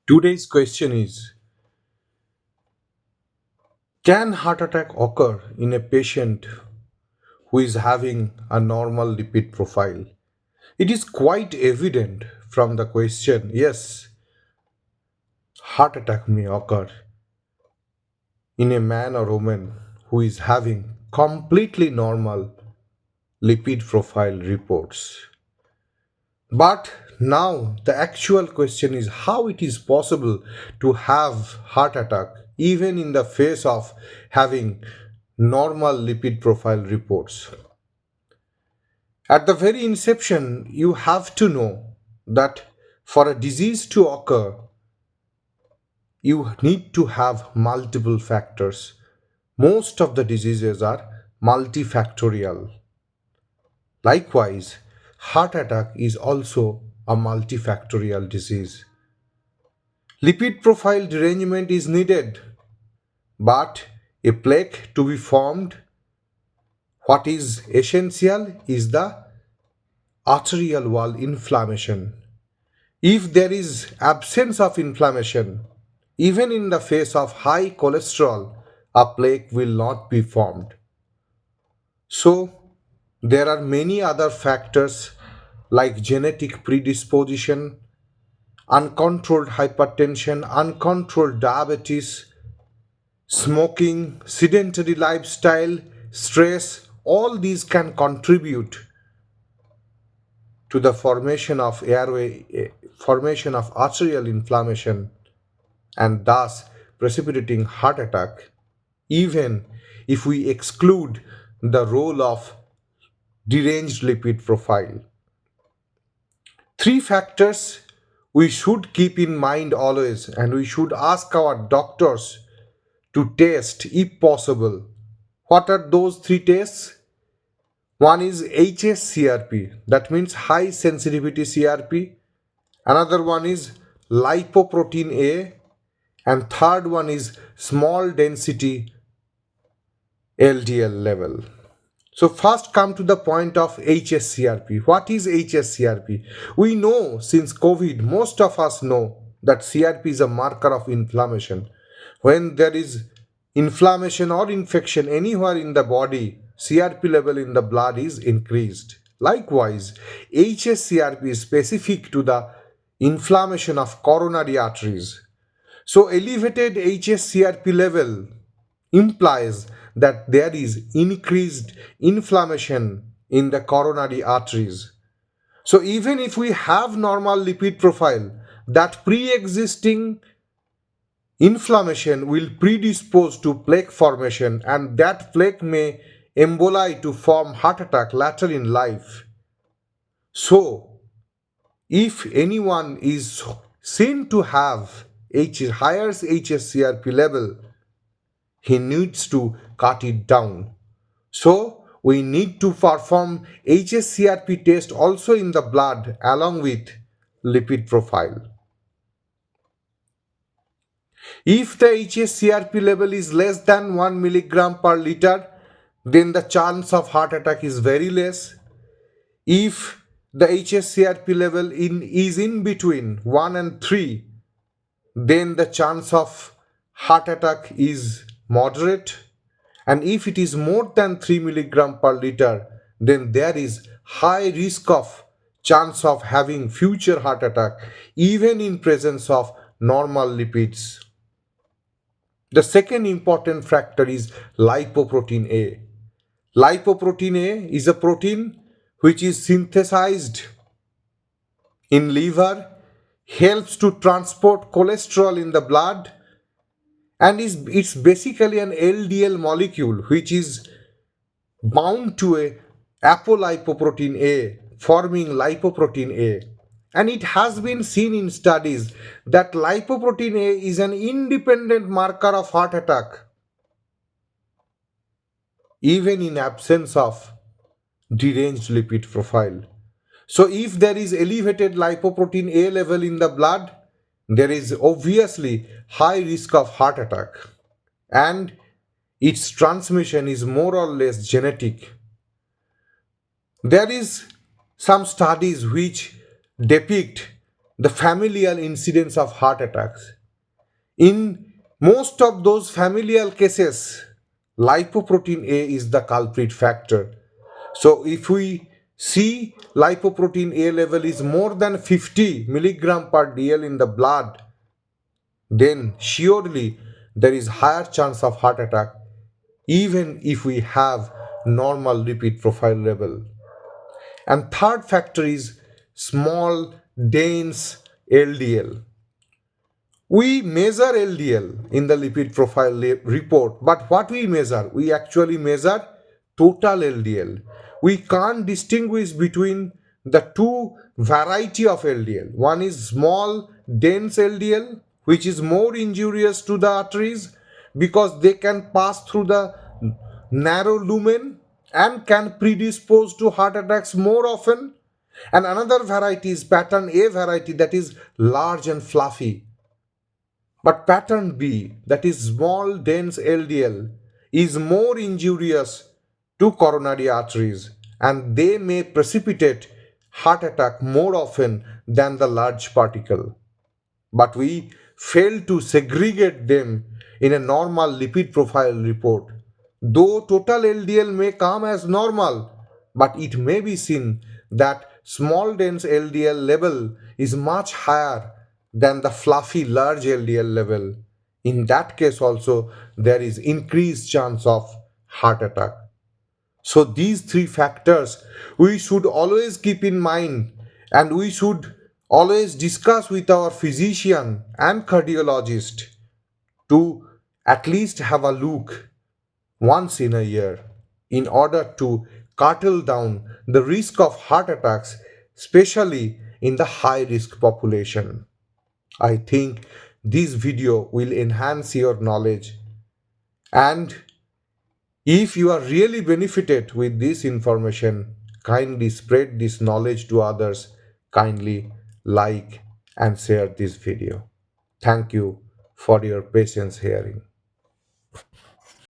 Today's question is: can heart attack occur in a patient who is having a normal lipid profile? It is quite evident from the question. Yes, heart attack may occur in a man or woman who is having completely normal lipid profile reports. But now the actual question is how it is possible to have heart attack even in the face of having normal lipid profile reports. At the very inception, you have to know that for a disease to occur, you need to have multiple factors. Most of the diseases are multifactorial. Likewise, heart attack is also a multifactorial disease. Lipid profile derangement is needed, but a plaque to be formed, what is essential is the arterial wall inflammation. If there is absence of inflammation, even in the face of high cholesterol, a plaque will not be formed. So, there are many other factors like genetic predisposition, uncontrolled hypertension, uncontrolled diabetes, smoking, sedentary lifestyle, stress, all these can contribute to the formation of formation of arterial inflammation and thus precipitating heart attack, even if we exclude the role of deranged lipid profile. Three factors we should keep in mind always, and we should ask our doctors to test if possible. What are those three tests? One is HSCRP, that means high sensitivity CRP. Another one is lipoprotein A, and third one is small density LDL level. So first come to the point of HSCRP. What is HSCRP? We know since COVID, most of us know that CRP is a marker of inflammation. When there is inflammation or infection anywhere in the body, CRP level in the blood is increased. Likewise, HSCRP is specific to the inflammation of coronary arteries. So elevated HSCRP level implies that there is increased inflammation in the coronary arteries. So even if we have normal lipid profile, that pre-existing inflammation will predispose to plaque formation, and that plaque may emboli to form heart attack later in life. So if anyone is seen to have higher HSCRP level, he needs to cut it down. So we need to perform HSCRP test also in the blood along with lipid profile. If the HSCRP level is less than 1 milligram per liter, then the chance of heart attack is very less. If the HSCRP level is in between 1 and 3, then the chance of heart attack is moderate. And if it is more than 3 milligram per liter, then there is high risk of chance of having future heart attack even in presence of normal lipids. The second important factor is lipoprotein A. Lipoprotein A is a protein which is synthesized in liver, helps to transport cholesterol in the blood, and it's basically an LDL molecule which is bound to a apolipoprotein A, forming lipoprotein A. And it has been seen in studies that lipoprotein A is an independent marker of heart attack, even in absence of deranged lipid profile. So if there is elevated lipoprotein A level in the blood, there is obviously high risk of heart attack, and its transmission is more or less genetic. There is some studies which depict the familial incidence of heart attacks. In most of those familial cases, lipoprotein A is the culprit factor. So if we see lipoprotein A level is more than 50 milligram per dl in the blood, then surely there is higher chance of heart attack even if we have normal lipid profile level. And third factor is small dense LDL. We measure LDL in the lipid profile report, but what we measure? We actually measure total LDL. We can't distinguish between the two variety of LDL. One is small dense LDL, which is more injurious to the arteries because they can pass through the narrow lumen and can predispose to heart attacks more often. And another variety is pattern A variety, that is large and fluffy. But pattern B, that is small dense LDL, is more injurious to coronary arteries and they may precipitate heart attack more often than the large particle. But we fail to segregate them in a normal lipid profile report. Though total LDL may come as normal, but it may be seen that small dense LDL level is much higher than the fluffy large LDL level. In that case also there is increased chance of heart attack. So these three factors we should always keep in mind and we should always discuss with our physician and cardiologist to at least have a look once in a year in order to curtail down the risk of heart attacks, especially in the high risk population. I think this video will enhance your knowledge, and if you are really benefited with this information, kindly spread this knowledge to others. Kindly like and share this video. Thank you for your patience hearing.